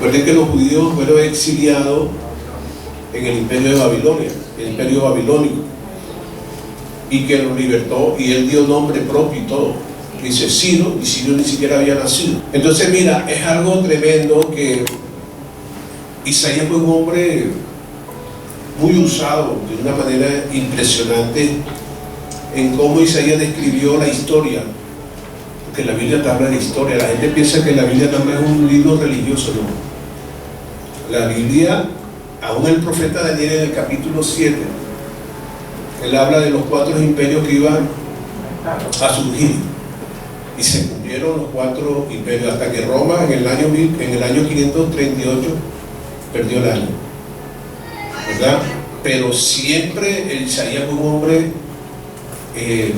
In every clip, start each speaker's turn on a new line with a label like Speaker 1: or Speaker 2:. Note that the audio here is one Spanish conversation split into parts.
Speaker 1: Recuerden que los judíos fueron exiliados en el imperio de Babilonia, el imperio babilónico, y que los libertó, y él dio nombre propio y todo. Dice Ciro, y Ciro ni siquiera había nacido. Entonces mira, es algo tremendo que Isaías fue un hombre muy usado de una manera impresionante en cómo Isaías describió la historia, porque la Biblia te habla de historia. La gente piensa que la Biblia también es un libro religioso, no. La Biblia, aún el profeta Daniel en el capítulo 7, él habla de los 4 imperios que iban a surgir, y se cumplieron los 4 imperios hasta que Roma en el año 538 perdió el año, ¿verdad? Pero siempre Isaías fue un hombre que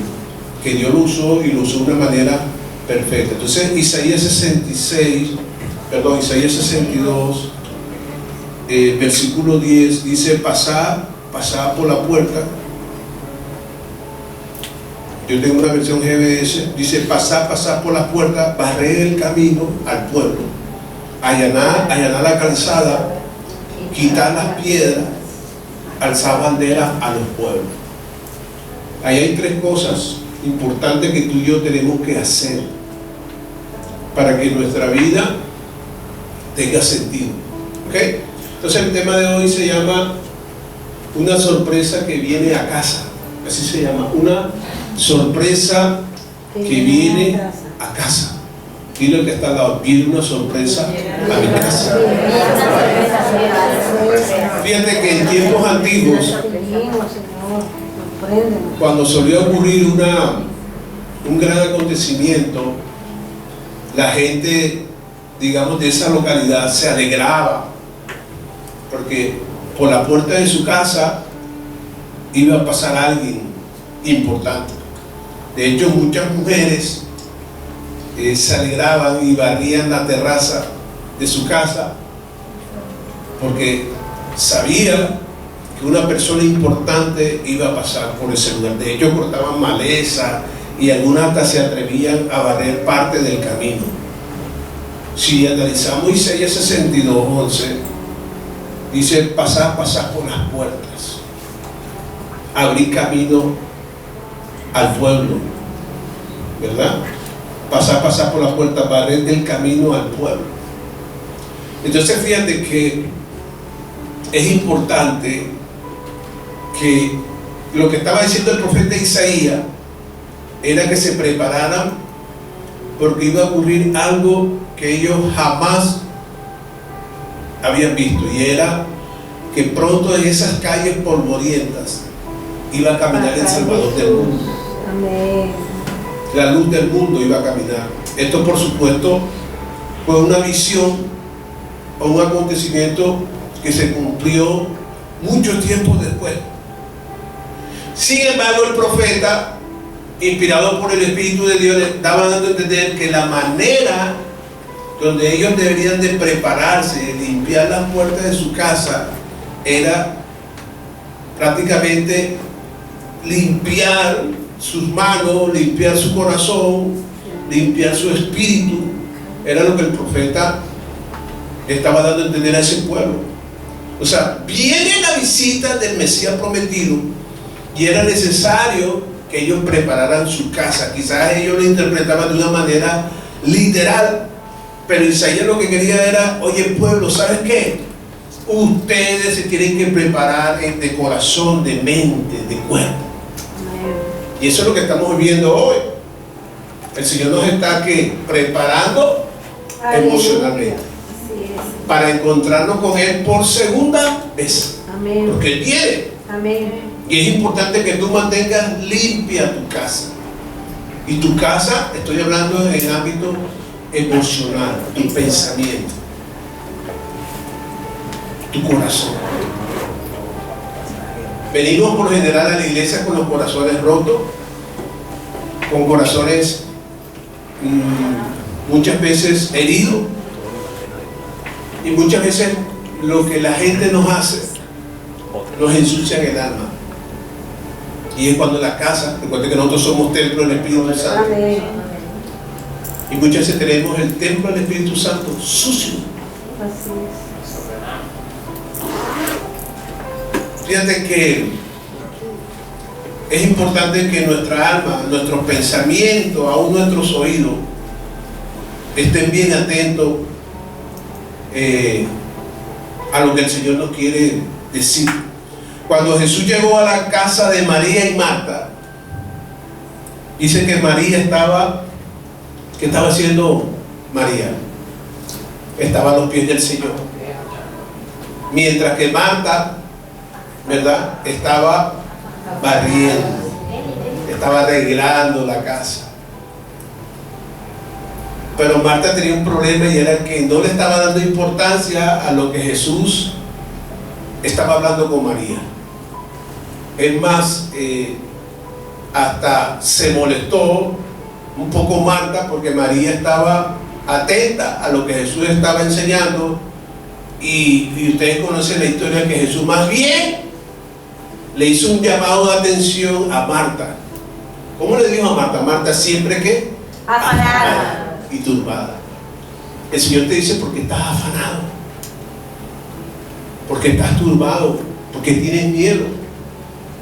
Speaker 1: Dios lo usó, y lo usó de una manera perfecta. Entonces Isaías 62, versículo 10 dice: pasad por la puerta. Yo tengo una versión GBS, dice: pasad por la puerta, barrer el camino al pueblo, allanar la calzada, quitar las piedras, alzar banderas a los pueblos. Ahí hay 3 cosas importantes que tú y yo tenemos que hacer para que nuestra vida tenga sentido. ¿Ok? Entonces el tema de hoy se llama una sorpresa que viene a casa. Así se llama, una sorpresa que viene a casa. Dile al que está al lado: viene una sorpresa a mi casa. Fíjate que en tiempos antiguos, cuando solía ocurrir un gran acontecimiento, la gente, digamos, de esa localidad se alegraba, porque por la puerta de su casa iba a pasar alguien importante. De hecho, muchas mujeres se alegraban y barrían la terraza de su casa porque sabían que una persona importante iba a pasar por ese lugar. De hecho, cortaban maleza, y algunas hasta se atrevían a barrer parte del camino. Si analizamos Isaías 62:11, dice: pasad por las puertas, abrir camino al pueblo, ¿verdad? Pasar por las puertas, barrer el camino al pueblo. Entonces fíjate que es importante que lo que estaba diciendo el profeta Isaías era que se prepararan, porque iba a ocurrir algo que ellos jamás habían visto, y era que pronto en esas calles polvorientas iba a caminar el Salvador del mundo.
Speaker 2: Amén.
Speaker 1: La luz del mundo iba a caminar. Esto, por supuesto, fue una visión o un acontecimiento que se cumplió mucho tiempo después. Sin embargo, el profeta, inspirado por el Espíritu de Dios, le estaba dando a entender que la manera donde ellos deberían de prepararse, de limpiar las puertas de su casa, era prácticamente limpiar sus manos, limpiar su corazón, limpiar su espíritu. Era lo que el profeta estaba dando a entender a ese pueblo. O sea, viene la visita del Mesías prometido, y era necesario que ellos prepararan su casa. Quizás ellos lo interpretaban de una manera literal, pero Isaías lo que quería era: oye, pueblo, ¿sabes qué? Ustedes se tienen que preparar de corazón, de mente, de cuerpo. Y eso es lo que estamos viviendo hoy. El Señor nos está preparando emocionalmente para encontrarnos con Él por segunda vez.
Speaker 2: Amén.
Speaker 1: Porque Él viene.
Speaker 2: Amén.
Speaker 1: Y es importante que tú mantengas limpia tu casa. Y tu casa, estoy hablando en el ámbito emocional, tu pensamiento, tu corazón. Venimos por lo general a la iglesia con los corazones rotos, con corazones muchas veces heridos, y muchas veces lo que la gente nos hace nos ensucia en el alma. Y es cuando la casa, recuerden que nosotros somos templo del Espíritu Santo.
Speaker 2: Amén.
Speaker 1: Y muchas veces tenemos el templo del Espíritu Santo sucio,
Speaker 2: Así es.
Speaker 1: Fíjate que es importante que nuestra alma, nuestros pensamientos, aún nuestros oídos, estén bien atentos a lo que el Señor nos quiere decir. Cuando Jesús llegó a la casa de María y Marta, dice que María estaba, ¿qué estaba haciendo María? Estaba a los pies del Señor. Mientras que Marta, ¿verdad?, estaba barriendo, estaba arreglando la casa. Pero Marta tenía un problema, y era que no le estaba dando importancia a lo que Jesús estaba hablando con María. Es más, hasta se molestó un poco Marta, porque María estaba atenta a lo que Jesús estaba enseñando, y ustedes conocen la historia, que Jesús más bien le hizo un llamado de atención a Marta. ¿Cómo le dijo a Marta? Marta siempre que
Speaker 2: Afanada
Speaker 1: y turbada. El Señor te dice: porque estás afanado, porque estás turbado, porque tienes miedo.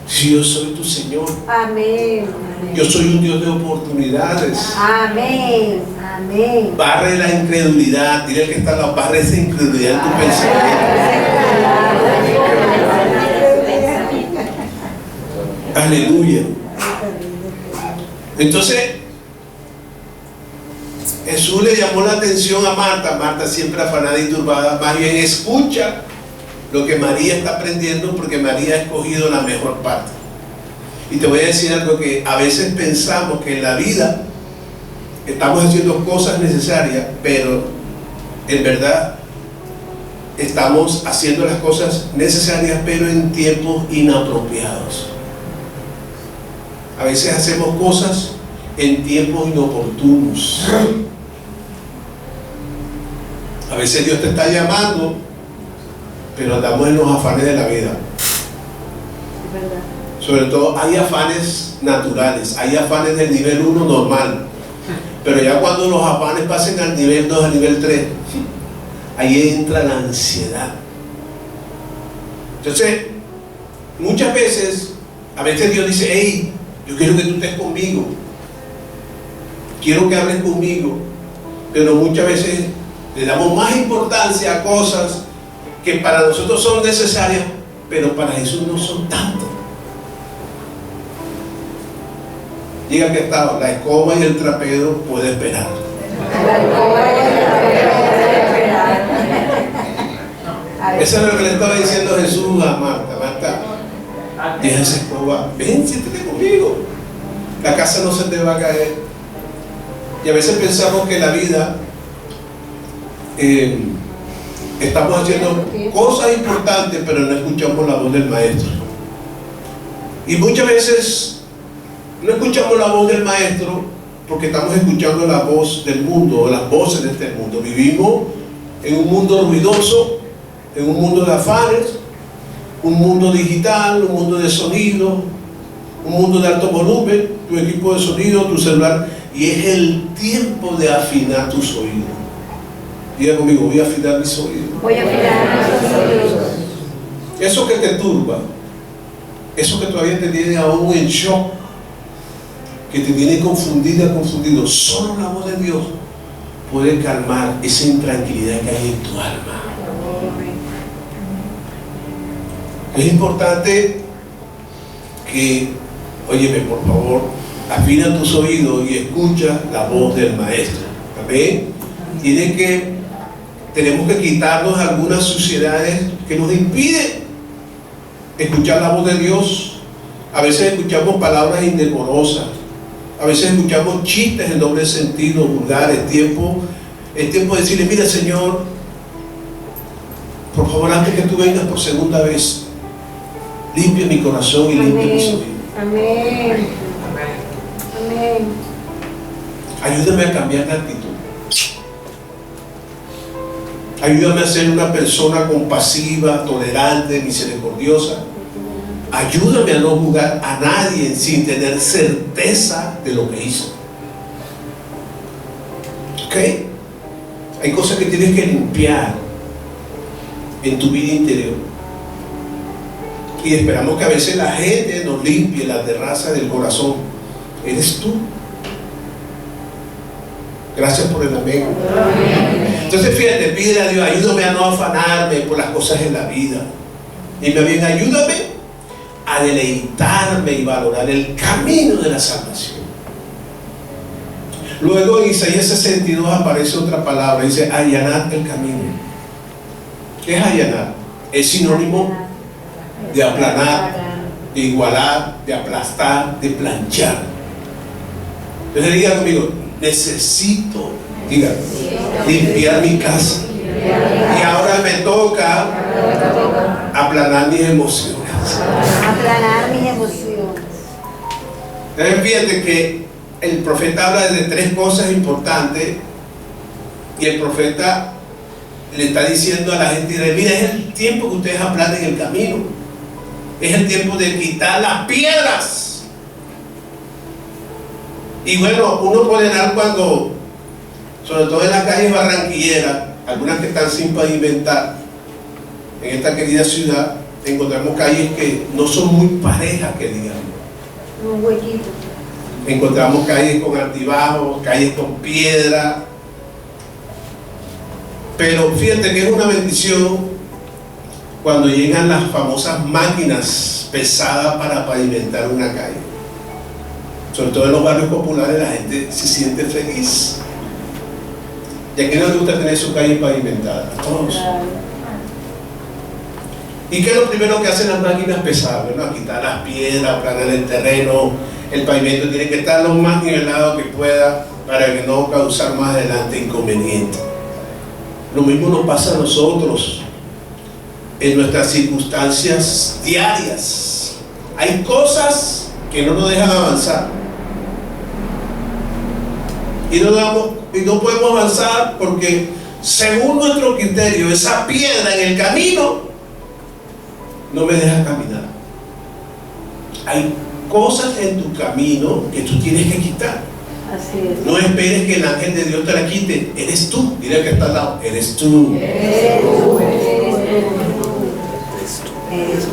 Speaker 1: Si yo soy tu Señor,
Speaker 2: Amén.
Speaker 1: yo soy un Dios de oportunidades.
Speaker 2: Amén. Amén.
Speaker 1: Barre la incredulidad. Dile al que está al lado: barre esa incredulidad en tu pensamiento. Aleluya. Entonces Jesús le llamó la atención a Marta. Marta, siempre afanada y turbada, más bien escucha lo que María está aprendiendo, porque María ha escogido la mejor parte. Y te voy a decir algo, que a veces pensamos que en la vida estamos haciendo cosas necesarias, pero en verdad estamos haciendo las cosas necesarias, pero en tiempos inapropiados. A veces hacemos cosas en tiempos inoportunos. A veces Dios te está llamando, pero andamos en los afanes de la vida. Sobre todo hay afanes naturales, hay afanes del nivel 1 normal, pero ya cuando los afanes pasen al nivel 2, al nivel 3, ahí entra la ansiedad. Entonces, muchas veces, a veces Dios dice: hey, yo quiero que tú estés conmigo, quiero que hables conmigo, pero muchas veces le damos más importancia a cosas que para nosotros son necesarias, pero para Jesús no son tanto. Diga que está: la escoba y el trapero puede esperar.
Speaker 2: La escoba y el trapero puede esperar.
Speaker 1: Eso es lo que le estaba diciendo Jesús a Marta. Marta, deja esa escoba, ven, siéntate conmigo. La casa no se te va a caer. Y a veces pensamos que la vida estamos haciendo cosas importantes, pero no escuchamos la voz del Maestro. Y muchas veces no escuchamos la voz del Maestro porque estamos escuchando la voz del mundo, o las voces de este mundo. Vivimos en un mundo ruidoso, en un mundo de afanes, un mundo digital, un mundo de sonido, un mundo de alto volumen, tu equipo de sonido, tu celular, y es el tiempo de afinar tus oídos. Diga conmigo: voy a afinar mis oídos.
Speaker 2: Voy a afinar mis oídos.
Speaker 1: Eso que te turba, eso que todavía te tiene aún en shock, que te tiene confundida, confundido, solo la voz de Dios puede calmar esa intranquilidad que hay en tu alma. Es importante que, óyeme, por favor, afina tus oídos y escucha la voz del Maestro. Amén. Tenemos que quitarnos algunas suciedades que nos impiden escuchar la voz de Dios. A veces escuchamos palabras indecorosas, a veces escuchamos chistes en doble sentido, vulgares. Es tiempo de decirle: mira, Señor, por favor, antes que tú vengas por segunda vez, limpia mi corazón y limpia mis oídos.
Speaker 2: Amén. Amén.
Speaker 1: Ayúdame a cambiar de actitud. Ayúdame a ser una persona compasiva, tolerante, misericordiosa. Ayúdame a no juzgar a nadie sin tener certeza de lo que hizo. ¿Ok? Hay cosas que tienes que limpiar. en tu vida interior. Y esperamos que a veces la gente nos limpie la terraza del corazón. Eres tú. Gracias por el amén. Entonces fíjate, pide a Dios, ayúdame a no afanarme por las cosas en la vida. Y más bien ayúdame a deleitarme y valorar el camino de la salvación. Luego en Isaías 62 aparece otra palabra, dice allanar el camino. ¿Qué es allanar? Es sinónimo de aplanar, de igualar, de aplastar, de planchar. Entonces diga conmigo, necesito, diga, limpiar mi casa. Y ahora me toca aplanar mis emociones.
Speaker 2: Aplanar mis emociones.
Speaker 1: Entonces fíjate que el profeta habla de tres cosas importantes y el profeta le está diciendo a la gente, mira, es el tiempo que ustedes aplanen el camino, es el tiempo de quitar las piedras. Y bueno, uno puede dar cuando, sobre todo en las calles barranquilleras, algunas que están sin pavimentar, en esta querida ciudad, encontramos calles que no son muy parejas, que digamos.
Speaker 2: Un huequito.
Speaker 1: Encontramos calles con altibajos, calles con piedra. Pero fíjate que es una bendición cuando llegan las famosas máquinas pesadas para pavimentar una calle. Sobre todo en los barrios populares la gente se siente feliz. ¿Y a quién no le gusta tener su calle pavimentada? A todos. ¿Y qué es lo primero que hacen las máquinas pesadas? Bueno, a quitar las piedras, aplanar el terreno. El pavimento tiene que estar lo más nivelado que pueda para que no causar más adelante inconvenientes. Lo mismo nos pasa a nosotros en nuestras circunstancias diarias. Hay cosas que no nos dejan avanzar. Y no podemos avanzar porque, según nuestro criterio, esa piedra en el camino no me deja caminar. Hay cosas en tu camino que tú tienes que quitar.
Speaker 2: Así es.
Speaker 1: No esperes que el ángel de Dios te la quite. Eres tú. Dile al que está al lado, eres tú.
Speaker 2: Eres tú, eres tú. Eres tú.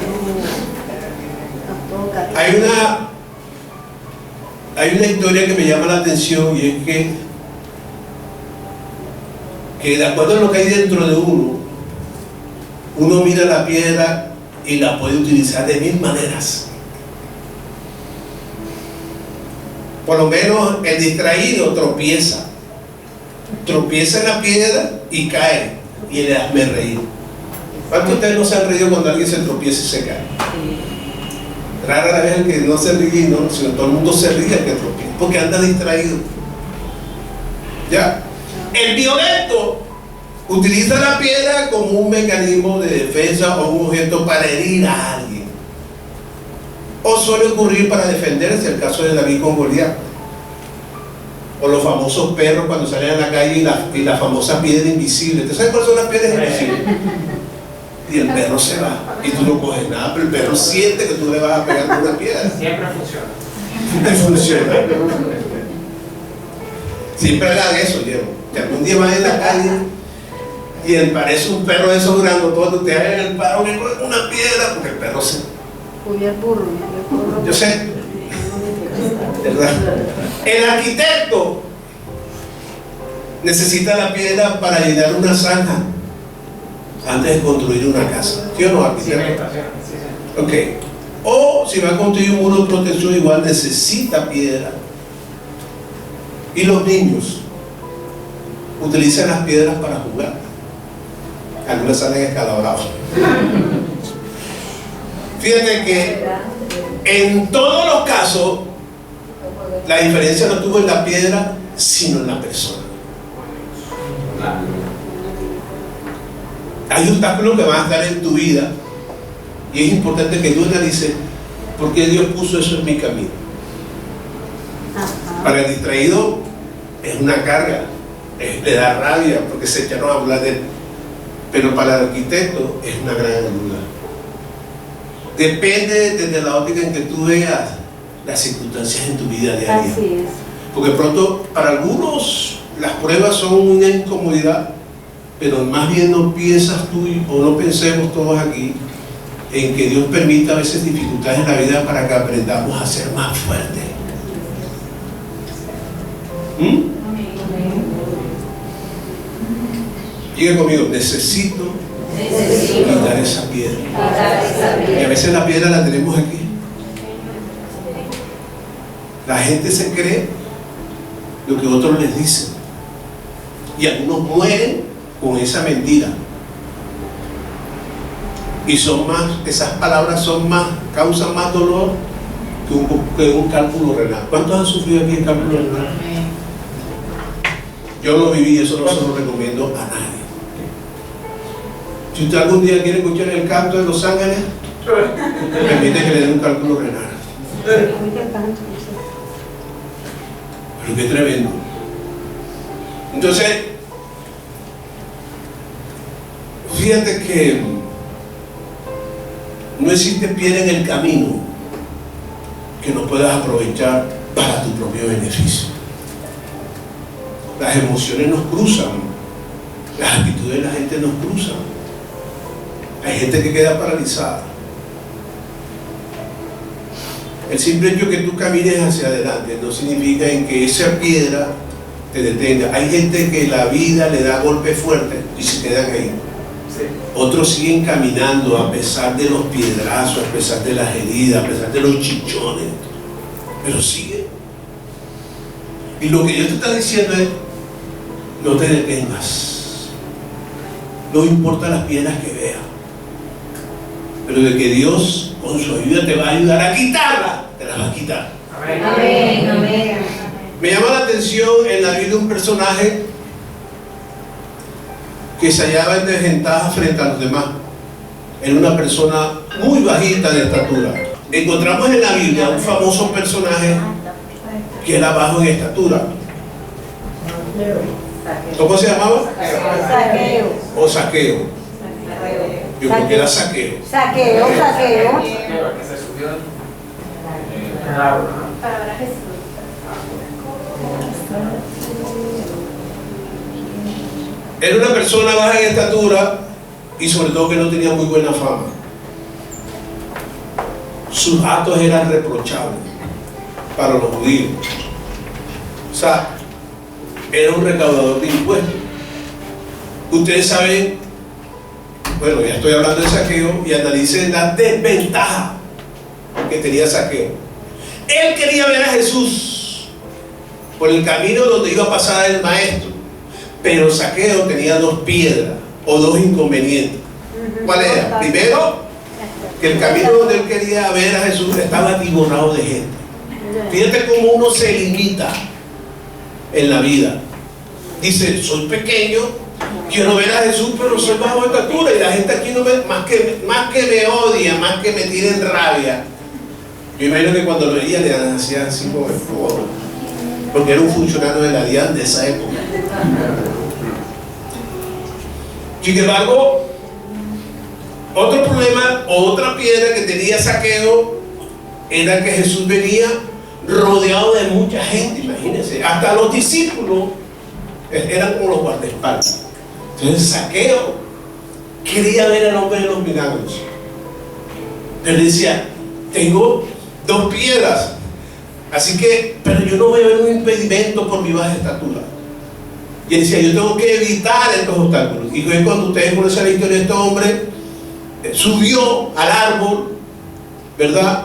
Speaker 1: Hay una historia que me llama la atención, y es que de acuerdo a lo que hay dentro de uno mira la piedra y la puede utilizar de mil maneras. Por lo menos el distraído tropieza en la piedra y cae, y le hazme reír. ¿Cuántos de ustedes no se han reído cuando alguien se tropieza y se cae? Rara la vez el que no se ríe, ¿no? Sino todo el mundo se ríe el que tropieza, porque anda distraído. Ya. El violento utiliza la piedra como un mecanismo de defensa o un objeto para herir a alguien. O suele ocurrir para defenderse, el caso de David con Goliat. O los famosos perros cuando salen a la calle y la famosa piedra invisible. ¿Usted sabe cuáles son las piedras invisibles? Y el perro se va y tú no coges nada, pero el perro siente que tú le vas a pegar con una piedra.
Speaker 3: Siempre funciona.
Speaker 1: Funciona. Siempre hagan eso, Diego. Que algún día van en la calle y parece un perro de esos grandes, todo te hagan el paro que coge una piedra porque el perro se...
Speaker 2: Cuya burro.
Speaker 1: Yo sé, ¿verdad? El arquitecto necesita la piedra para llenar una zanja antes de construir una casa. ¿Sí o no, arquitecto?
Speaker 3: Sí.
Speaker 1: Ok. O si va a construir un muro de protección, igual necesita piedra. Y los niños utilizan las piedras para jugar. Algunas salen escalabrados. Fíjate que en todos los casos la diferencia no estuvo en la piedra, sino en la persona. Hay obstáculos que van a estar en tu vida y es importante que tú analices por qué Dios puso eso en mi camino. Para el distraído es una carga, le da rabia porque se echaron a hablar de él, pero para el arquitecto es una gran ayuda. Depende desde la óptica en que tú veas las circunstancias en tu vida diaria.
Speaker 2: Así es.
Speaker 1: Porque pronto para algunos las pruebas son una incomodidad pero más bien no piensas tú o no pensemos todos aquí en que Dios permita a veces dificultades en la vida para que aprendamos a ser más fuertes. Diga conmigo, necesito quitar esa piedra. Y a veces la piedra la tenemos aquí. La gente se cree lo que otros les dicen. Y algunos mueren con esa mentira. Y esas palabras causan más dolor que un cálculo renal. ¿Cuántos han sufrido aquí el cálculo renal? Yo lo viví, eso no se lo recomiendo a nadie. Si usted algún día quiere escuchar el canto de los ángeles, permite que le den un cálculo renal. Pero qué tremendo. Entonces, fíjate que no existe piedra en el camino que no puedas aprovechar para tu propio beneficio. Las emociones nos cruzan, las actitudes de la gente nos cruzan. Hay gente que queda paralizada. El simple hecho que tú camines hacia adelante no significa en que esa piedra te detenga. Hay gente que la vida le da golpes fuertes y se quedan ahí. Sí. Otros siguen caminando a pesar de los piedrazos, a pesar de las heridas, a pesar de los chichones, pero siguen. Y lo que Dios te está diciendo es: no te detengas, no importa las piedras que veas, pero de que Dios con su ayuda te va a ayudar a quitarla, te la va a quitar.
Speaker 2: Amén. Amén. Amén.
Speaker 1: Me llama la atención en la vida un personaje que se hallaba en desventaja frente a los demás. Era una persona muy bajita de estatura. Encontramos en la Biblia un famoso personaje que era bajo en estatura. ¿Cómo se llamaba?
Speaker 2: Saqueo.
Speaker 1: O Saqueo. Yo creo que era Saqueo.
Speaker 2: Saqueo.
Speaker 3: Que se subió en el árbol.
Speaker 1: Era una persona baja en estatura y sobre todo que no tenía muy buena fama. Sus actos eran reprochables para los judíos. O sea, era un recaudador de impuestos. Ustedes saben, bueno, ya estoy hablando de Saqueo, y analicen la desventaja que tenía Saqueo. Él quería ver a Jesús por el camino donde iba a pasar el maestro, pero Saqueo tenía dos piedras o dos inconvenientes. ¿Cuál era? Primero, que el camino donde él quería ver a Jesús estaba atiborrado de gente. Fíjate cómo uno se limita en la vida. Dice: soy pequeño, quiero ver a Jesús, pero soy bajo estatura, y la gente aquí no más que me odia, más que me tienen rabia. Yo imagino que cuando lo veía le hacía así como el foro, porque era un funcionario de la DIAN de esa época. Sin embargo, otro problema, otra piedra que tenía Saqueo, era que Jesús venía rodeado de mucha gente. Imagínense, hasta los discípulos eran como los guardaespaldas. Entonces Saqueo quería ver al hombre de los milagros. Él decía: tengo dos piedras, así que, pero yo no voy a ver un impedimento por mi baja estatura. Y él decía: yo tengo que evitar estos obstáculos. Y fue cuando ustedes conocen la historia de este hombre, subió al árbol, ¿verdad?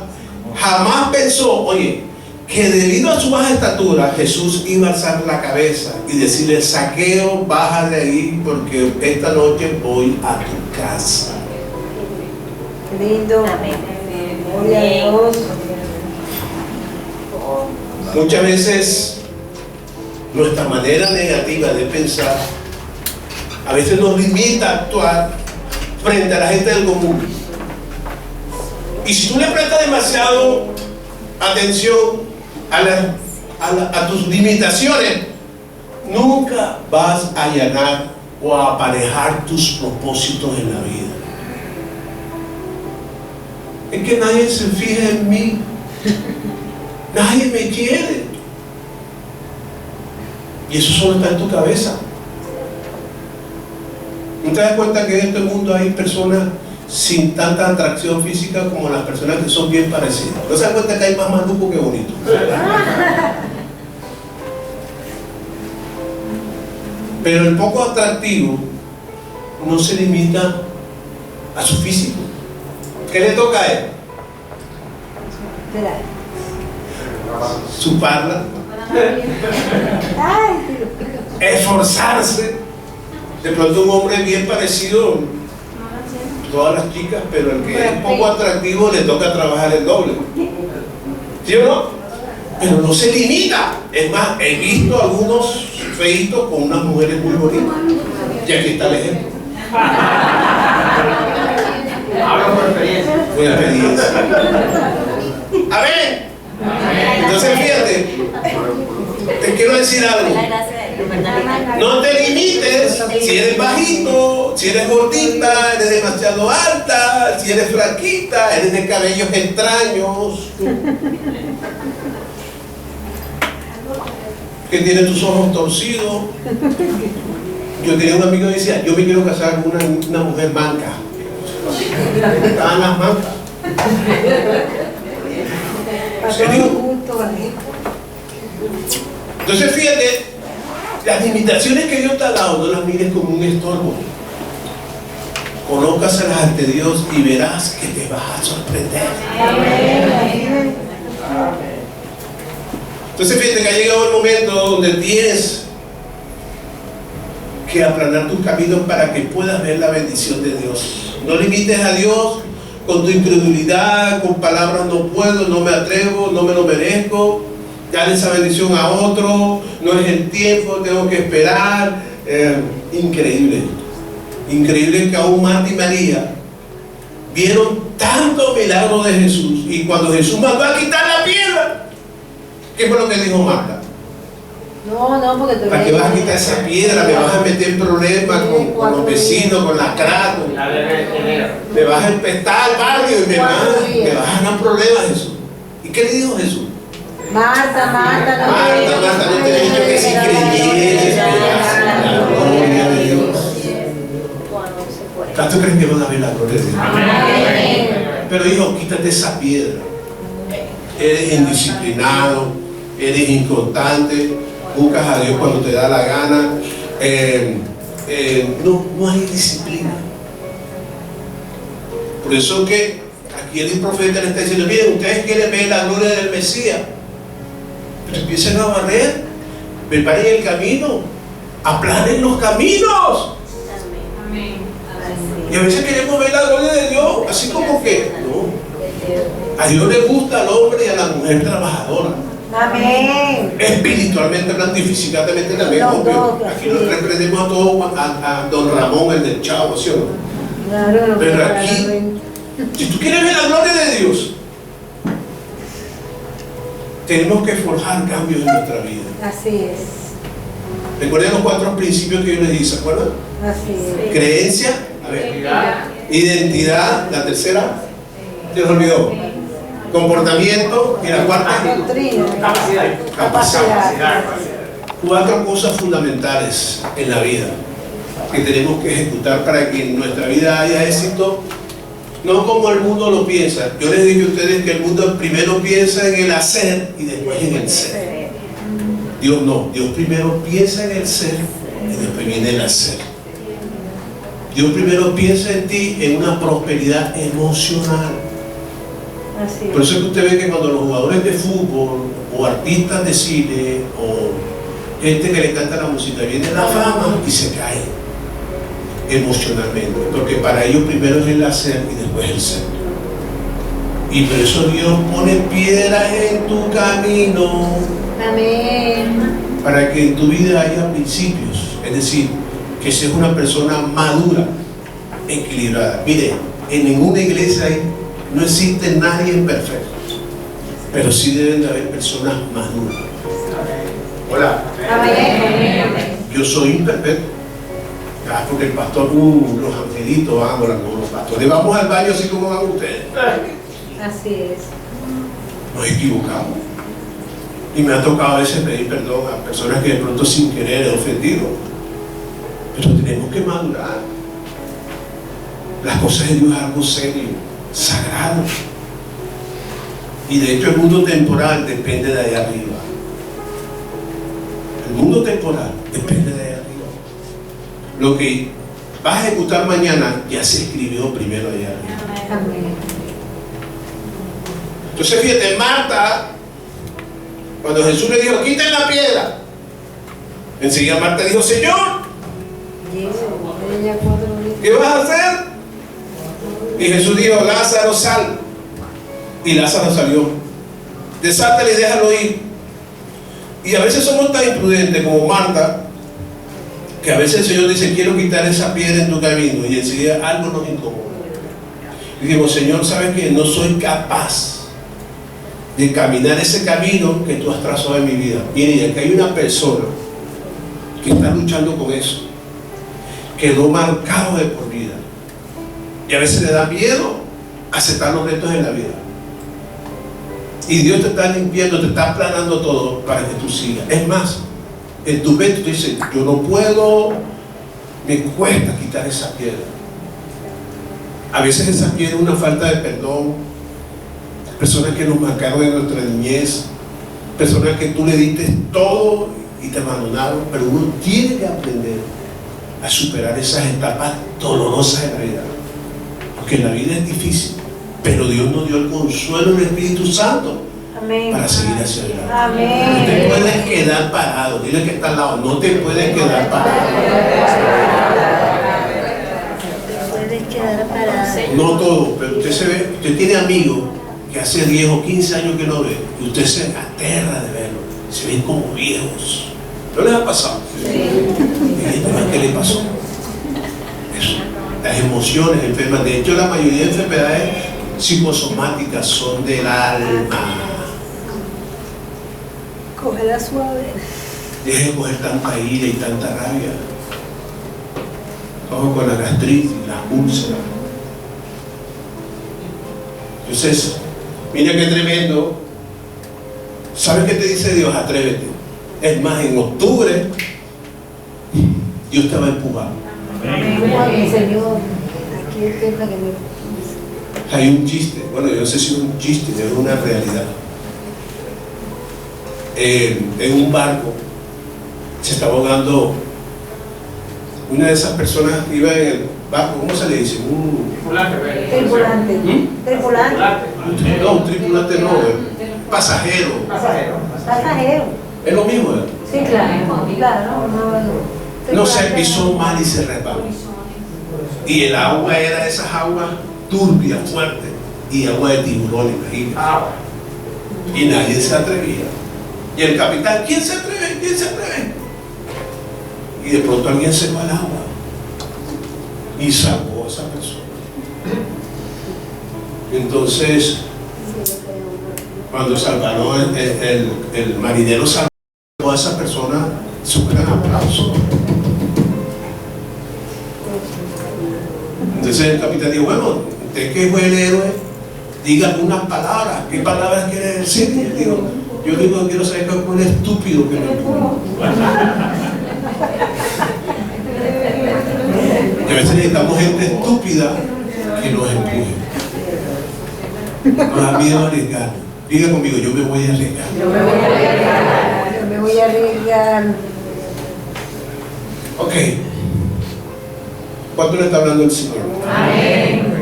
Speaker 1: Jamás pensó, oye, que debido a su baja estatura, Jesús iba a alzar la cabeza y decirle: Saqueo, baja de ahí, porque esta noche voy a tu casa.
Speaker 2: Lindo. Gloria a Dios.
Speaker 1: Muchas veces nuestra manera negativa de pensar a veces nos limita a actuar frente a la gente del común. Y si tú le prestas demasiado atención a tus limitaciones, nunca vas a allanar o a aparejar tus propósitos en la vida. Es que nadie se fija en mí, nadie me quiere, y eso solo está en tu cabeza. ¿No te das cuenta que en este mundo hay personas sin tanta atracción física como las personas que son bien parecidas? ¿No se das cuenta que hay más maluco que bonito? Pero el poco atractivo no se limita a su físico. ¿Qué le toca a él? Su parla, esforzarse. De pronto un hombre bien parecido, todas las chicas, pero el que es poco atractivo le toca trabajar el doble. ¿Sí o no? Pero no se limita. Es más, he visto algunos feitos con unas mujeres muy bonitas. Y aquí está el ejemplo.
Speaker 3: Hablo por experiencia.
Speaker 1: Por experiencia. A ver. Entonces fíjate, te quiero decir algo. No te limites. Si eres bajito, si eres gordita, eres demasiado alta, si eres flaquita, eres de cabellos extraños, que tiene tus ojos torcidos. Yo tenía un amigo que decía, yo me quiero casar con una mujer manca. Estaban las mancas. ¿En serio? Entonces fíjate, las limitaciones que Dios te ha dado no las mires como un estorbo. Colócaselas ante Dios y verás que te vas a sorprender. Entonces fíjate que ha llegado el momento donde tienes que aplanar tus caminos para que puedas ver la bendición de Dios. No limites a Dios con tu incredulidad, con palabras no puedo, no me atrevo, no me lo merezco, dale esa bendición a otro, no es el tiempo, tengo que esperar. Increíble. Increíble que aún Marta y María vieron tantos milagros de Jesús, y cuando Jesús mandó a quitar la piedra, ¿qué fue lo que dijo Marta?
Speaker 2: No, porque tú
Speaker 1: ¿Para qué vas a quitar esa piedra? Me vas a meter en problemas con los vecinos, con las cratos. Me vas a empestar al barrio y me vas a dar problemas, Jesús. ¿Y qué le dijo Jesús?
Speaker 2: Marta,
Speaker 1: no te he dicho que si creyeres verás la gloria de Dios. ¿Cuánto crees que van a ver la gloria de Dios? Pero hijo, quítate esa piedra. Eres indisciplinado, eres inconstante, buscas a Dios cuando te da la gana. No hay disciplina. Por eso que aquí el profeta le está diciendo, miren, ustedes quieren ver la gloria del Mesías, pero empiecen a barrer, preparen el camino, aplanen los caminos. Y a veces queremos ver la gloria de Dios así como que no. A Dios le gusta al hombre y a la mujer trabajadora.
Speaker 2: Amén.
Speaker 1: Espiritualmente hablando y físicamente también, obvio. Aquí nos reprendemos a todos, a don Ramón, el del Chavo, ¿sí o no?
Speaker 2: Claro,
Speaker 1: pero aquí, si tú quieres ver la gloria de Dios, tenemos que forjar cambios en nuestra vida.
Speaker 2: Así es.
Speaker 1: Recuerden los 4 principios que yo les di, ¿se acuerdan?
Speaker 2: Así es.
Speaker 1: Creencia, a ver, identidad, la tercera, se les olvidó. Comportamiento, y la cuarta, capacidad. 4 cosas fundamentales en la vida que tenemos que ejecutar para que en nuestra vida haya éxito, no como el mundo lo piensa. Yo les digo a ustedes que el mundo primero piensa en el hacer y después en el ser. Dios no, Dios primero piensa en el ser y después viene el hacer. Dios primero piensa en ti en una prosperidad emocional.
Speaker 2: Así es.
Speaker 1: Por eso es que usted ve que cuando los jugadores de fútbol o artistas de cine o gente que le encanta la música viene la fama y se cae emocionalmente, porque para ellos primero es el hacer y después el ser. Y por eso Dios pone piedras en tu camino.
Speaker 2: Amén.
Speaker 1: Para que en tu vida haya principios, es decir, que seas una persona madura, equilibrada. Mire, en ninguna iglesia no existe nadie perfecto, pero sí deben de haber personas maduras. Hola.
Speaker 2: Amén.
Speaker 1: Yo soy imperfecto. Porque el pastor, los angelitos van a los pastores. Vamos al baño así como van ustedes.
Speaker 2: Así es.
Speaker 1: Nos equivocamos. Y me ha tocado a veces pedir perdón a personas que de pronto sin querer he ofendido. Pero tenemos que madurar. Las cosas de Dios es algo serio, sagrado. Y de hecho el mundo temporal depende de ahí arriba. El mundo temporal depende de ahí arriba. Lo que vas a ejecutar mañana ya se escribió primero allá arriba.
Speaker 2: Amén.
Speaker 1: Entonces fíjate, Marta, cuando Jesús le dijo, quiten la piedra, enseguida Marta dijo, Señor, ¿qué vas a hacer? Y Jesús dijo, Lázaro, sal. Y Lázaro salió. Desátale y déjalo ir. Y a veces somos tan imprudentes como Marta, que a veces el Señor dice, quiero quitar esa piedra en tu camino, y enseguida algo nos incomoda. Y digo, Señor, ¿sabes qué? No soy capaz de caminar ese camino que tú has trazado en mi vida. Mire, y aquí hay una persona que está luchando con eso. Quedó marcado de por vida. Y a veces le da miedo aceptar los retos en la vida. Y Dios te está limpiando, te está aplanando todo para que tú sigas. Es más, en tu mente tú dices, yo no puedo, me cuesta quitar esa piedra. A veces esa piedra es una falta de perdón. Personas que nos marcaron en nuestra niñez, personas que tú le diste todo y te abandonaron, pero uno tiene que aprender a superar esas etapas dolorosas de la vida, porque la vida es difícil, pero Dios nos dio el consuelo del Espíritu Santo.
Speaker 2: Amén.
Speaker 1: Para seguir hacia adelante.
Speaker 2: Amén.
Speaker 1: No te puedes quedar parado. Dile que está al lado, no te puedes quedar parado.
Speaker 2: Puedes quedar parado.
Speaker 1: No todo, pero usted se ve, usted tiene amigos que hace 10 o 15 años que no ve, y usted se aterra de verlo, se ven como viejos. ¿No les ha pasado? Sí. ¿Qué le pasó? Eso. Las emociones enfermas. De hecho, la mayoría de enfermedades psicosomáticas son del alma.
Speaker 2: Cógela suave.
Speaker 1: Deje de coger tanta ira y tanta rabia. Ojo con la gastritis, las úlceras. Entonces, mira qué tremendo. ¿Sabes qué te dice Dios? Atrévete. Es más, en octubre Dios te va a empujar.
Speaker 2: Amén, Señor. Aquí es la que me...
Speaker 1: Hay un chiste, bueno, yo no sé si es un chiste, es una realidad. En un barco se estaba ahogando una de esas personas que iba en el barco, ¿cómo se le dice?
Speaker 3: Tripulante.
Speaker 2: Tripulante. Tripulante.
Speaker 1: No, un tripulante no, pasajero.
Speaker 2: Pasajero.
Speaker 1: Es lo mismo, ¿verdad?
Speaker 2: Sí, claro. Claro,
Speaker 1: No se pisó mal y se resbaló. Y el agua era de esas aguas turbias, fuertes, y agua de tiburón, imagínate. Y nadie se atrevía. Y el capitán, ¿quién se atreve? ¿Quién se atreve? Y de pronto alguien se va al agua y salvó a esa persona. Entonces, cuando salvaron el marinero salvó a esa persona, es un gran aplauso. Entonces el capitán dijo, bueno, usted que fue el héroe, diga algunas palabras. ¿Qué palabras quiere decir? Y él dijo, yo digo, quiero saber cuál es el estúpido que me empujó. Y a veces necesitamos gente estúpida que nos empuje. Nos da miedo a arriesgar. Diga conmigo, yo me voy a arriesgar.
Speaker 2: Yo me voy a arriesgar. Yo me voy a arriesgar.
Speaker 1: Ok. ¿Cuánto le está hablando el Señor?
Speaker 2: Amén.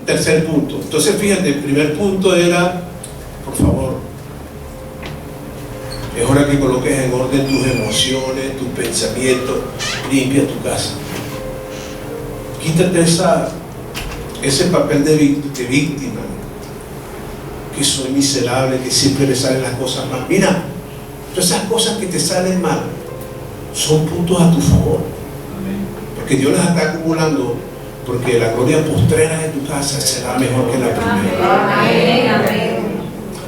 Speaker 1: Tercer punto. Entonces fíjate, el primer punto era, por favor, es hora que coloques en orden tus emociones, tus pensamientos, limpia tu casa. Quítate ese papel de víctima, que soy miserable, que siempre me salen las cosas mal. Mira, todas esas cosas que te salen mal son puntos a tu favor, porque Dios las está acumulando, porque la gloria postrera de tu casa será mejor que la primera.
Speaker 2: Amén. Amén.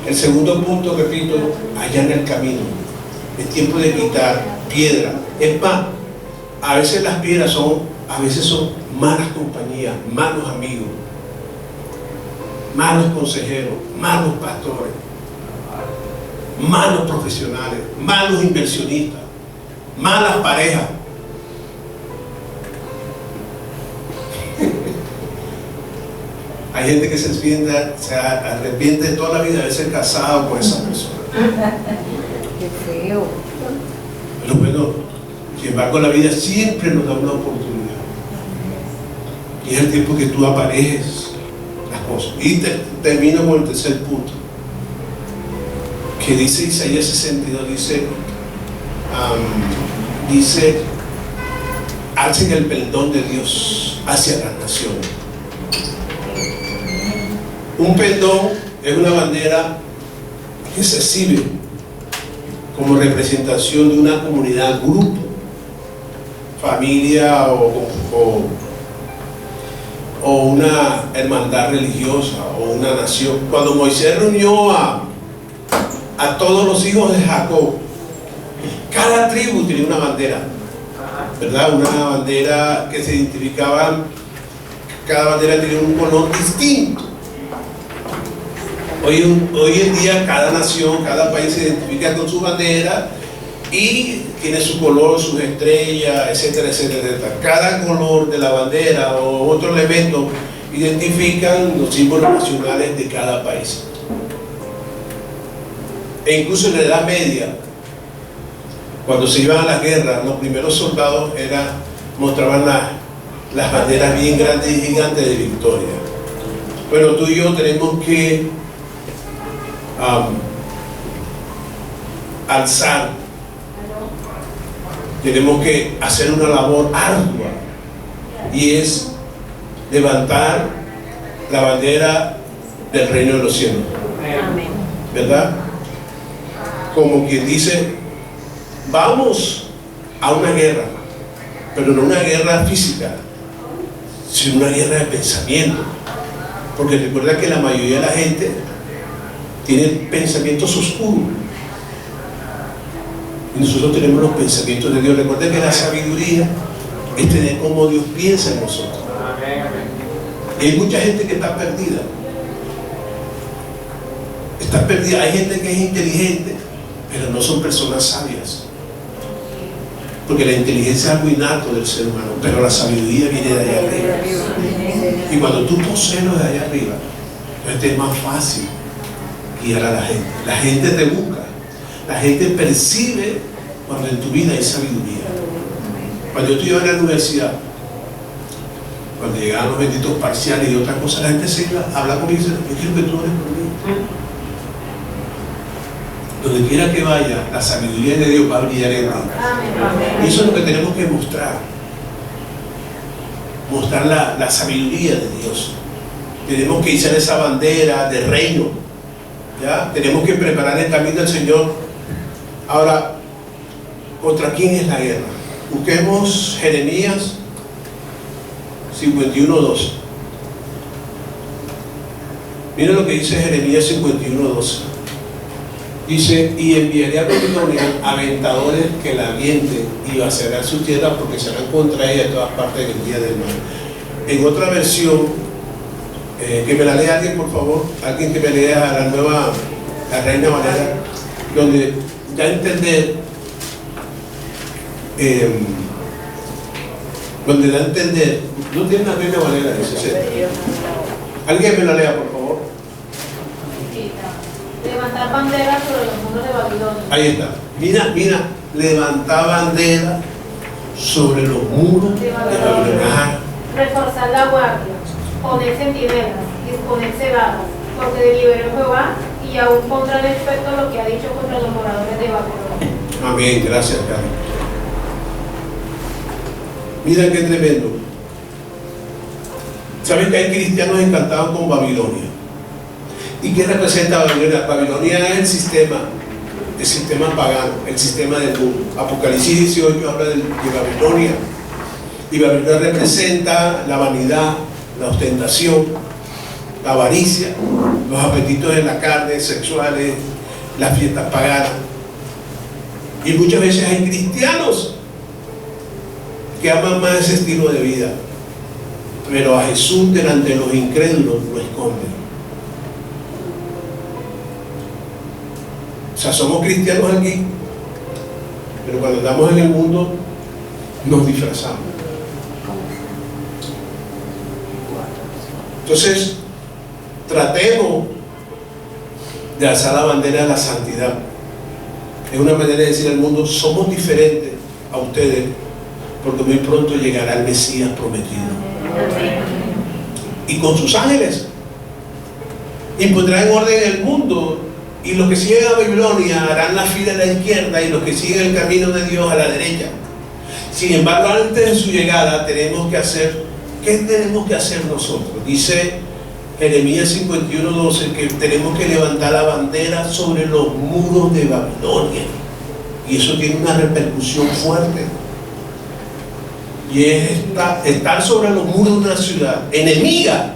Speaker 1: El segundo punto, repito, allá en el camino. Es tiempo de quitar piedra. Es más, a veces las piedras son malas compañías, malos amigos, malos consejeros, malos pastores, malos profesionales, malos inversionistas, malas parejas. Hay gente que se arrepiente de toda la vida de haberse casado con esa persona.
Speaker 2: Qué feo.
Speaker 1: Pero bueno, sin embargo, la vida siempre nos da una oportunidad. Y es el tiempo que tú aparejes las cosas. Y termino con el tercer punto. Que dice Isaías 62, dice, alcen el pendón de Dios hacia las naciones. Un pendón es una bandera que se exhibe como representación de una comunidad, grupo, familia o una hermandad religiosa o una nación. Cuando Moisés reunió a todos los hijos de Jacob, cada tribu tenía una bandera, ¿verdad? Una bandera que se identificaba, cada bandera tenía un color distinto. Hoy en día cada nación, cada país se identifica con su bandera y tiene su color, sus estrellas, etcétera, etcétera, etcétera. Cada color de la bandera o otro elemento identifican los símbolos nacionales de cada país. E incluso en la Edad Media, cuando se iban a la guerra, los primeros soldados mostraban las banderas bien grandes y gigantes de victoria. Bueno, tú y yo tenemos que alzar, tenemos que hacer una labor ardua, y es levantar la bandera del reino de los cielos.
Speaker 2: Amén.
Speaker 1: ¿Verdad? Como quien dice, vamos a una guerra, pero no una guerra física, sino una guerra de pensamiento. Porque recuerda que la mayoría de la gente tiene pensamientos oscuros. Y nosotros tenemos los pensamientos de Dios. Recuerda que la sabiduría es tener como Dios piensa en nosotros. Y hay mucha gente que está perdida. Está perdida. Hay gente que es inteligente, pero no son personas sabias. Porque la inteligencia es algo innato del ser humano, pero la sabiduría viene de allá arriba. Y cuando tú posees lo de allá arriba, entonces te es más fácil guiar a la gente. La gente te busca, la gente percibe cuando en tu vida hay sabiduría. Cuando yo estudiaba en la universidad, cuando llegaban los benditos parciales y otras cosas, la gente se iba a hablar conmigo y dice, yo quiero que tú ores por mí. Donde quiera que vaya, la sabiduría de Dios va a brillar en ti. Y eso es lo que tenemos que mostrar. Mostrar la sabiduría de Dios. Tenemos que izar esa bandera de reino. ¿Ya? Tenemos que preparar el camino del Señor. Ahora, ¿contra quién es la guerra? Busquemos Jeremías 51:12. Miren lo que dice Jeremías 51:12. Dice, y enviaré a Babilonia aventadores que la avienten y vaciarán su tierra, porque serán contra ella de todas partes en el día del mal. En otra versión, que me la lea alguien, por favor, alguien que me lea la Reina Valera, donde da a entender, no tiene la Reina Valera, dice, alguien me la lea, por favor.
Speaker 4: Levantar banderas sobre los muros de Babilonia.
Speaker 1: Ahí está. Mira, levantar bandera sobre los muros de Babilonia. Ajá.
Speaker 4: Reforzar la guardia, poner centinelas, disponerse varas, porque deliberó Jehová y aún pondrá en efecto lo que ha dicho contra los moradores de Babilonia.
Speaker 1: Amén, gracias, Carlos. Mira qué tremendo. ¿Saben que hay cristianos encantados con Babilonia? ¿Y qué representa Babilonia? Babilonia es el sistema pagano, el sistema del mundo. Apocalipsis 18 habla de Babilonia. Y Babilonia representa la vanidad, la ostentación, la avaricia, los apetitos de la carne, sexuales, las fiestas paganas. Y muchas veces hay cristianos que aman más ese estilo de vida. Pero a Jesús delante de los incrédulos lo esconden. O sea, somos cristianos aquí, pero cuando estamos en el mundo nos disfrazamos. Entonces, tratemos de alzar la bandera de la santidad. Es una manera de decir al mundo, somos diferentes a ustedes, porque muy pronto llegará el Mesías prometido. Y con sus ángeles impondrá en orden el mundo, y los que siguen a Babilonia harán la fila a la izquierda y los que siguen el camino de Dios a la derecha. Sin embargo, antes de su llegada tenemos que hacer, ¿qué tenemos que hacer nosotros? Dice Jeremías 51:12 que tenemos que levantar la bandera sobre los muros de Babilonia, y eso tiene una repercusión fuerte, y es estar sobre los muros de una ciudad enemiga.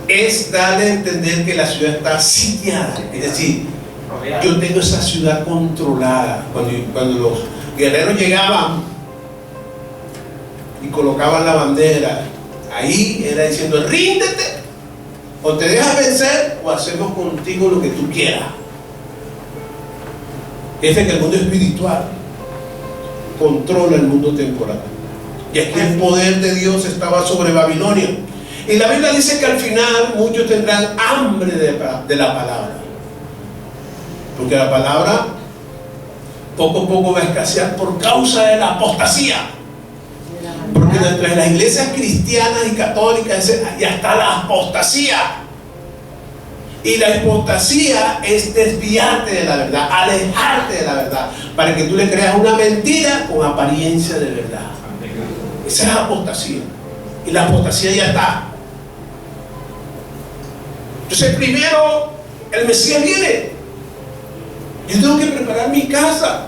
Speaker 1: Es darle a entender que la ciudad está sitiada, es decir, yo tengo esa ciudad controlada. Cuando los guerreros llegaban y colocaban la bandera, ahí era diciendo, ríndete, o te dejas vencer o hacemos contigo lo que tú quieras. Es que el mundo espiritual controla el mundo temporal, y aquí el poder de Dios estaba sobre Babilonia. Y la Biblia dice que al final muchos tendrán hambre de la palabra, porque la palabra poco a poco va a escasear por causa de la apostasía. Porque dentro de las iglesias cristianas y católicas ya está la apostasía. Y la apostasía es desviarte de la verdad, alejarte de la verdad, para que tú le creas una mentira con apariencia de verdad. Esa es la apostasía. Y la apostasía ya está. Entonces primero el Mesías viene. Yo tengo que preparar mi casa.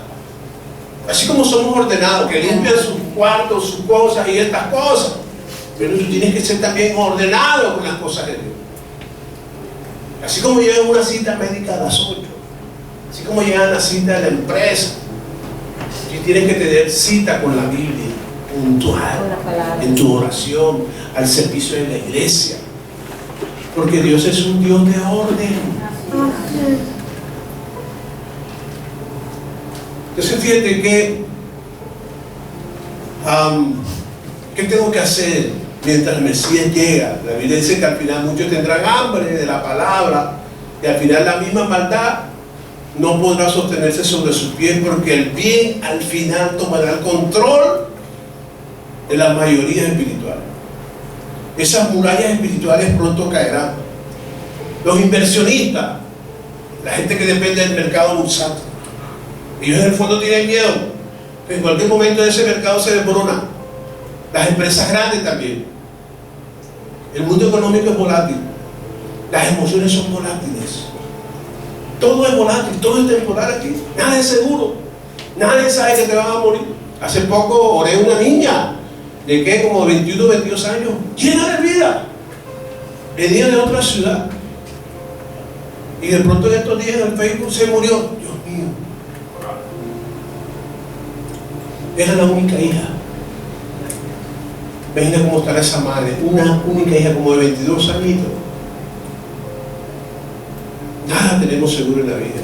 Speaker 1: Así como somos ordenados, que limpian sus cuartos, sus cosas y estas cosas. Pero tú tienes que ser también ordenado con las cosas de Dios. Así como llegan a una cita médica a las 8. Así como llegan a la cita de la empresa. Tú tienes que tener cita con la Biblia, puntual, en tu oración, al servicio de la iglesia. Porque Dios es un Dios de orden. Entonces fíjate que ¿qué tengo que hacer mientras el Mesías llega? La Biblia dice que al final muchos tendrán hambre de la palabra, y al final la misma maldad no podrá sostenerse sobre sus pies, porque el bien al final tomará el control de las mayorías espirituales. Esas murallas espirituales pronto caerán. Los inversionistas, la gente que depende del mercado bursátil, ellos en el fondo tienen miedo que en cualquier momento ese mercado se desmorona. Las empresas grandes también. El mundo económico es volátil. Las emociones son volátiles. Todo es volátil, todo es temporal aquí. Nada es seguro. Nadie sabe que te van a morir. Hace poco oré a una niña de que como 21 o 22 años, llena de vida, venía de otra ciudad, y de pronto en estos días en el Facebook se murió. Dios mío, era la única hija. Imagina cómo estará esa madre, una única hija como de 22 añitos. Nada tenemos seguro en la vida.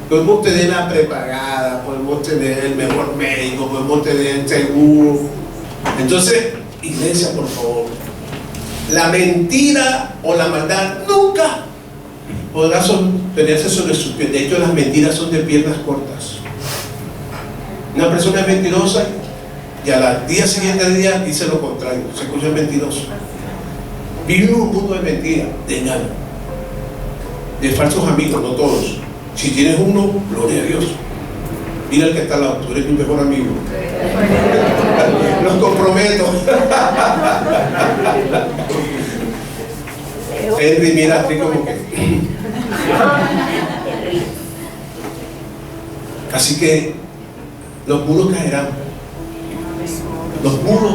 Speaker 1: Podemos tener la prepagada, podemos tener el mejor médico, podemos tener el seguro. Entonces, iglesia, por favor, la mentira o la maldad nunca podrá sostenerse sobre sus pies. De hecho, las mentiras son de piernas cortas. Una persona es mentirosa y al día siguiente dice lo contrario, se escucha mentiroso. Vivimos un mundo de mentira, de engaño, de falsos amigos, no todos. Si tienes uno, gloria a Dios. Mira el que está al lado, tú eres mi mejor amigo. Los comprometo. Henry, mira, así como que. Así que los muros caerán. Los muros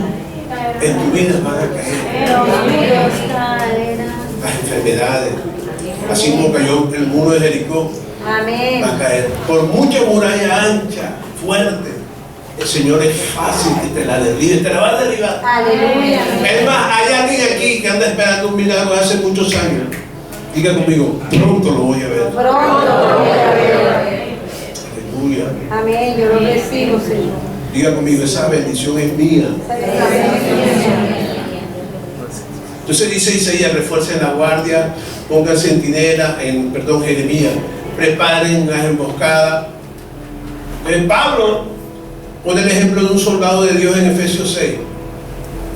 Speaker 1: en tu vida van a caer. Las enfermedades. Así como cayó el muro de Jericó.
Speaker 2: Amén.
Speaker 1: Va a caer. Por mucha muralla ancha, fuerte, el Señor es fácil que te la derribe, te la va a derribar.
Speaker 2: Aleluya.
Speaker 1: Es más, hay alguien aquí que anda esperando un milagro de hace muchos años. Diga conmigo, pronto lo voy a ver.
Speaker 2: Pronto lo voy a ver.
Speaker 1: Aleluya.
Speaker 2: Amén. Yo lo recibo, Señor.
Speaker 1: Diga conmigo, esa bendición es mía. Entonces dice Isaías, refuercen la guardia, pongan centinela, Jeremías, preparen las emboscadas. Pablo pone el ejemplo de un soldado de Dios en Efesios 6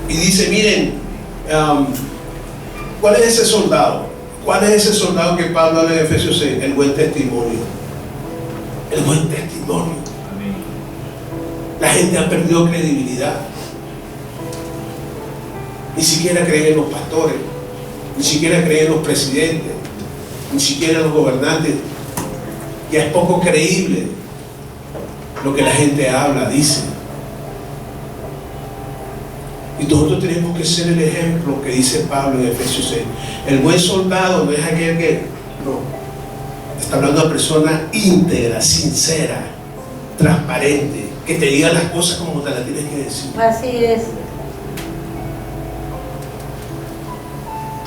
Speaker 1: y dice, miren, ¿cuál es ese soldado? ¿Cuál es ese soldado que Pablo habla en Efesios 6? El buen testimonio. El buen testimonio. La gente ha perdido credibilidad. Ni siquiera creen en los pastores, ni siquiera creen en los presidentes, ni siquiera en los gobernantes. Ya es poco creíble lo que la gente habla, dice. Y nosotros tenemos que ser el ejemplo que dice Pablo en Efesios 6. El buen soldado no es aquel que, no, está hablando de una persona íntegra, sincera, transparente, que te diga las cosas como te las tienes que decir.
Speaker 2: Así es.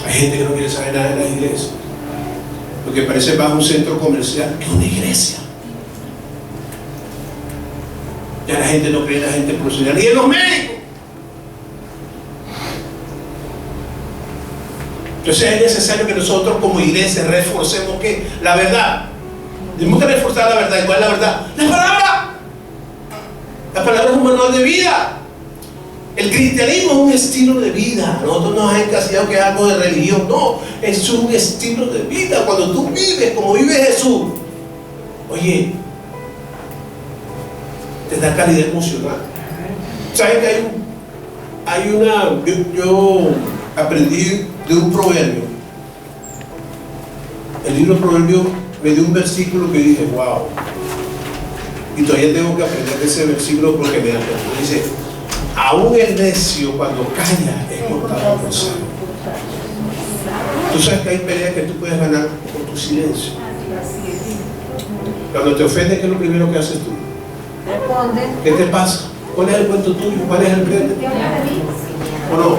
Speaker 1: Hay gente que no quiere saber nada de las iglesias, porque parece más un centro comercial que una iglesia. Ya la gente no cree en la gente profesional, ni en los médicos. Entonces es necesario que nosotros como iglesia reforcemos ¿qué? La verdad. Tenemos que reforzar la verdad. ¿Y cuál es la verdad? ¡La palabra! La palabra es un manual de vida. El cristianismo es un estilo de vida. Nosotros nos hemos encasillado que es algo de religión. No, es un estilo de vida. Cuando tú vives como vive Jesús, oye, te da calidad emocional. ¿Saben que yo aprendí de un proverbio? El libro Proverbios me dio un versículo que dije, wow. Y todavía tengo que aprender de ese versículo porque me acuerdo. Dice, aún el necio cuando calla es contado por sabio. Tú sabes que hay peleas que tú puedes ganar por tu silencio. Cuando te ofendes, ¿qué es lo primero que haces tú?
Speaker 2: Responde.
Speaker 1: ¿Qué te pasa? ¿Cuál es el cuento tuyo? ¿Cuál es el frente? ¿O no?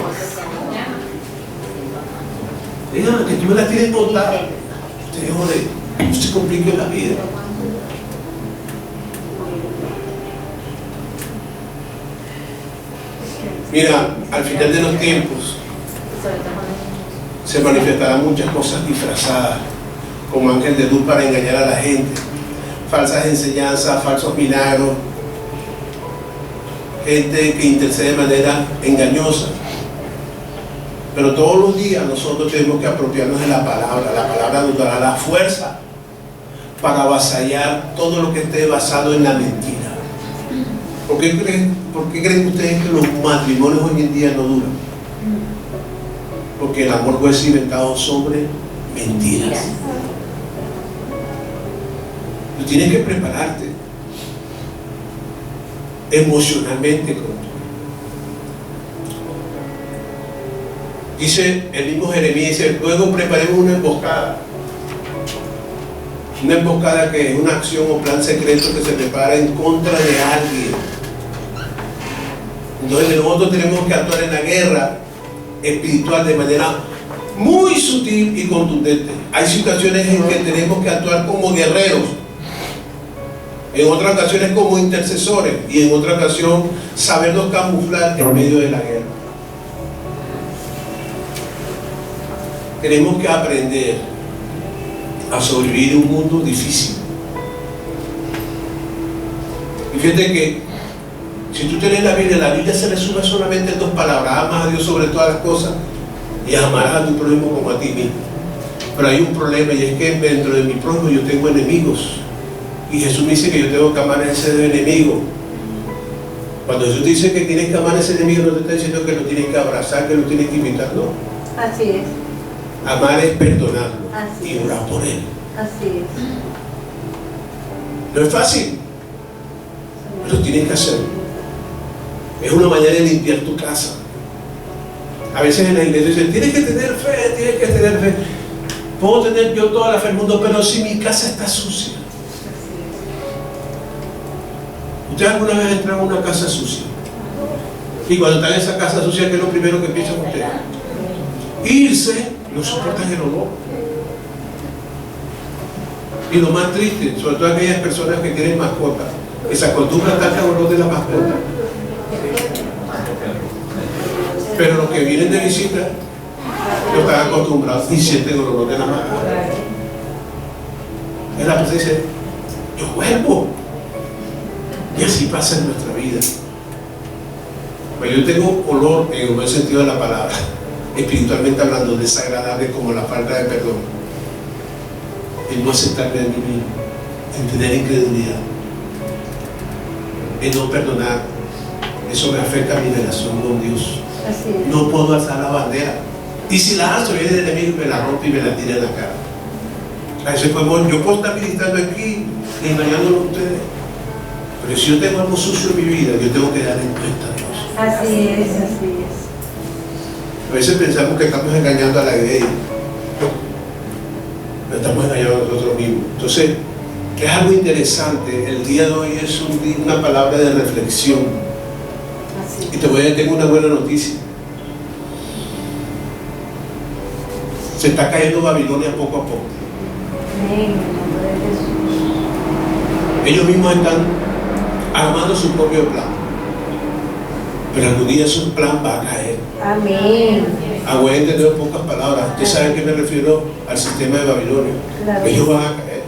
Speaker 1: Digan que tú me la tienes contada. Usted jode, usted complique la vida. Mira, al final de los tiempos se manifestarán muchas cosas disfrazadas como ángel de luz para engañar a la gente, falsas enseñanzas, falsos milagros, gente que intercede de manera engañosa. Pero todos los días nosotros tenemos que apropiarnos de la palabra. La palabra nos dará la fuerza para avasallar todo lo que esté basado en la mentira. ¿Por qué creen ustedes que los matrimonios hoy en día no duran? Porque el amor fue cimentado sobre mentiras. Tú tienes que prepararte emocionalmente. Dice el mismo Jeremías, dice, luego preparemos una emboscada. Una emboscada que es una acción o plan secreto que se prepara en contra de alguien. Entonces nosotros tenemos que actuar en la guerra espiritual de manera muy sutil y contundente. Hay situaciones en que tenemos que actuar como guerreros, en otras ocasiones como intercesores y en otra ocasión sabernos camuflar en medio de la guerra. Tenemos que aprender a sobrevivir en un mundo difícil. Y fíjate que si tú tienes la Biblia se resume solamente en dos palabras: amas a Dios sobre todas las cosas y amarás a tu prójimo como a ti mismo. Pero hay un problema, y es que dentro de mi prójimo yo tengo enemigos, y Jesús me dice que yo tengo que amar a ese enemigo. Cuando Jesús dice que tienes que amar a ese enemigo, no te está diciendo que lo tienes que abrazar, que lo tienes que invitar, no.
Speaker 2: Así es.
Speaker 1: Amar es perdonarlo
Speaker 2: Así
Speaker 1: y orar por él.
Speaker 2: Así es.
Speaker 1: No es fácil, pero tienes que hacerlo. Es una manera de limpiar tu casa. A veces en la iglesia dicen, tienes que tener fe, tienes que tener fe. Puedo tener yo toda la fe del mundo, pero si mi casa está sucia. ¿Ustedes alguna vez entran a una casa sucia? Y cuando están en esa casa sucia, ¿qué es lo primero que piensan ustedes? Irse, no soportan el olor. Y lo más triste, sobre todo aquellas personas que tienen mascotas, que se acostumbran tanto al olor de la mascota. Pero los que vienen de visita, no están acostumbrados ni sienten el olor de la mano. Es la persona dice, yo vuelvo. Y así pasa en nuestra vida. Pero yo tengo olor en el buen sentido de la palabra, espiritualmente hablando, desagradable, como la falta de perdón, el no aceptarme de mí mismo, el tener incredulidad, el no perdonar. Eso me afecta a mi relación con Dios. No puedo alzar la bandera, y si la alzo viene el enemigo y me la rompe y me la tira en la cara. A veces yo puedo estar ministrando aquí y engañándolo a ustedes, pero si yo tengo algo sucio en mi vida, yo tengo que dar en cuenta a Dios.
Speaker 2: Así es, así es.
Speaker 1: A veces pensamos que estamos engañando a la iglesia, pero estamos engañando a nosotros mismos. Entonces, es algo interesante. El día de hoy es una palabra de reflexión.
Speaker 2: Así
Speaker 1: Y tengo una buena noticia. Se está cayendo Babilonia poco a poco.
Speaker 2: Amén, en el nombre de Jesús.
Speaker 1: Ellos mismos están armando su propio plan, pero algún día su plan va a caer.
Speaker 2: Amén.
Speaker 1: Voy a entender en pocas palabras. Usted sabe a qué me refiero al sistema de Babilonia.
Speaker 2: Claro.
Speaker 1: Ellos van a caer.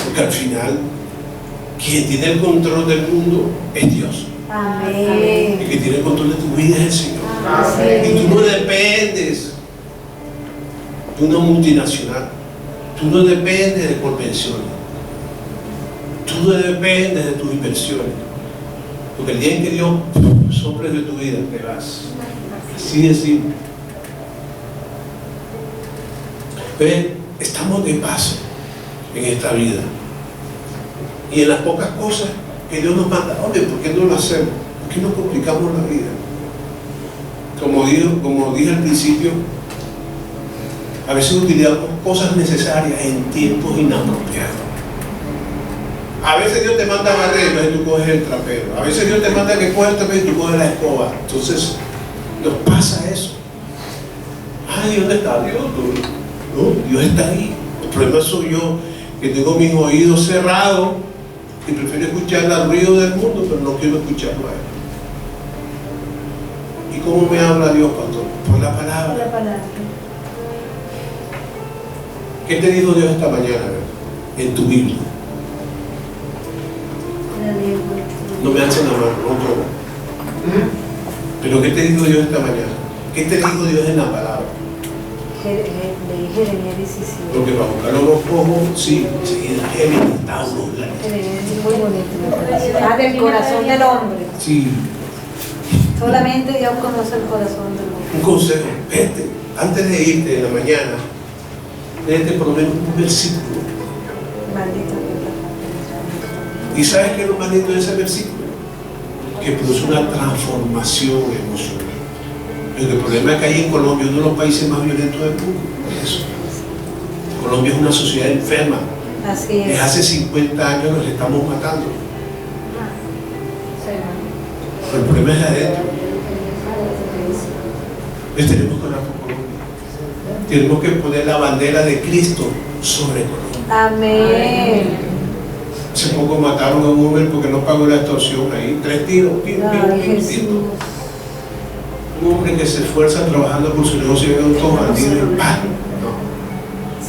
Speaker 1: Porque al final, quien tiene el control del mundo es Dios.
Speaker 2: Amén.
Speaker 1: El que tiene el control de tu vida es el Señor.
Speaker 2: Así
Speaker 1: Y tú no
Speaker 2: es.
Speaker 1: dependes de una multinacional. Tú no dependes de convenciones. Tú no dependes de tus inversiones. Porque el día en que Dios sople de tu vida, te vas. Así de simple. ¿Ves? Estamos de paso en esta vida. Y en las pocas cosas que Dios nos manda, oye, ¿por qué no lo hacemos? ¿Por qué no complicamos la vida? Como dije al principio, a veces utilizamos cosas necesarias en tiempos inapropiados. A veces Dios te manda a barrer y tú coges el trapero. A veces Dios te manda que coges el trapero y tú coges la escoba. Entonces, nos pasa eso. Ay, ¿dónde está Dios? No, Dios está ahí. El problema soy yo, que tengo mis oídos cerrados y prefiero escuchar el ruido del mundo, pero no quiero escucharlo a Él. ¿Y cómo me habla Dios, pastor? Por la palabra.
Speaker 2: La palabra.
Speaker 1: ¿Qué te dijo Dios esta mañana en tu Biblia? No me alcen la mano, no todo. Pero ¿qué te dijo Dios esta mañana? ¿Qué te dijo Dios en la palabra?
Speaker 2: De Jeremías 17.
Speaker 1: Porque para buscarlo los ojos, sí, enseguida Géminis, Tauro,
Speaker 2: Jeremías es muy bonito, me parece. Del corazón del hombre.
Speaker 1: sí.
Speaker 2: Solamente Dios conoce el corazón del hombre.
Speaker 1: Un consejo, vete, antes de irte en la mañana, léete por lo menos un versículo.
Speaker 2: Maldito Dios.
Speaker 1: ¿Y sabes qué es lo más lindo de ese versículo? Que produce una transformación emocional. El problema es que hay en Colombia, uno de los países más violentos del mundo. Eso. Colombia es una sociedad enferma.
Speaker 2: Así es.
Speaker 1: Desde hace 50 años nos estamos matando. Pero el problema es de adentro. Entonces tenemos que orar por Colombia. Tenemos que poner la bandera de Cristo sobre Colombia.
Speaker 2: Amén.
Speaker 1: Hace poco mataron a un hombre porque no pagó la extorsión ahí. 3 tiros, pim,
Speaker 2: Ay,
Speaker 1: pim, pim,
Speaker 2: Jesús.
Speaker 1: pim. Un hombre que se esfuerza trabajando por su negocio y ve a un bandido y ¡pam! No.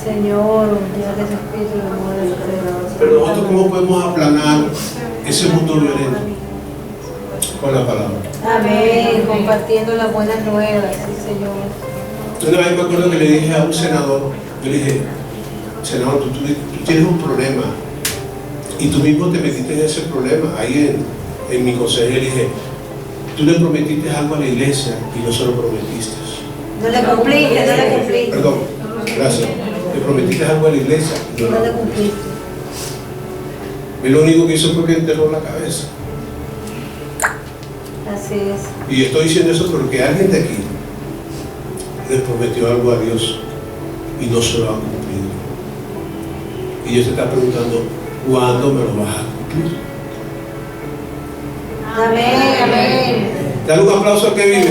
Speaker 2: Señor, Dios de Espíritu, el amor de los
Speaker 1: Pero nosotros, ¿cómo podemos aplanar ese mundo violento? Con la palabra.
Speaker 2: Amén. Compartiendo las buenas nuevas, sí, Señor.
Speaker 1: Una vez me acuerdo que le dije a un senador, yo le dije, senador, tú tienes un problema y tú mismo te metiste en ese problema. Ahí en mi consejo le dije, tú le prometiste algo a la iglesia y no se lo prometiste.
Speaker 2: No le cumpliste, no le cumpliste.
Speaker 1: Perdón, gracias. Le prometiste algo a la iglesia y no
Speaker 2: No
Speaker 1: lo
Speaker 2: le
Speaker 1: cumpliste.
Speaker 2: cumpliste.
Speaker 1: Y lo único que hizo fue que enterró la cabeza.
Speaker 2: Así es.
Speaker 1: Y estoy diciendo eso porque alguien de aquí le prometió algo a Dios y no se lo ha cumplido. Y Dios te está preguntando, ¿cuándo me lo vas a cumplir?
Speaker 2: Amén, amén.
Speaker 1: Dale un aplauso al que vive.